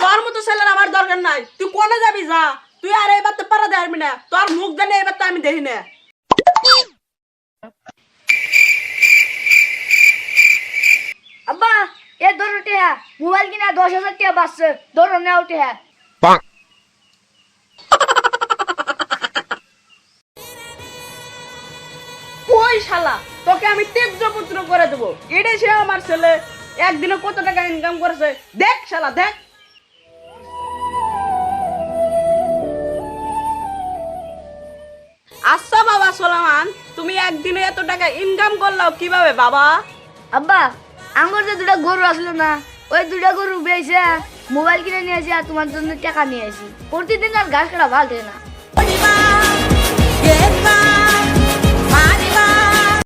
তোর মতো ছেলের আমার দরকার নাই, তুই কোনে যাবি যা। তুই আর এবার তো পারা দেখবি না, তোর মুখ জানি এবার তো আমি দেখি না। আব্বা এ ধরো টিয়া মোবাইল কিনা 10,000 টাকা বাঁচছে, ধরো নেও টিয়া। ওই শালা, তোকে আমি তেজ্য পুত্র করে দেবো। এটাই সে আমার ছেলে, একদিনে কত টাকা ইনকাম করেছে দেখ শালা, দেখ। আচ্ছা বাবা সোলামান, তুমি একদিনে এত টাকা ইনকাম করলাও কিভাবে বাবা? আব্বা আমার যে দুটা গরু আসলো না, ওই দুটা গরু বেচে মোবাইল কিনে নিয়ে আসি আর তোমার জন্য টাকা নিয়ে আসি। প্রতিদিন আর ঘাস কাটা ভালো থাকে না।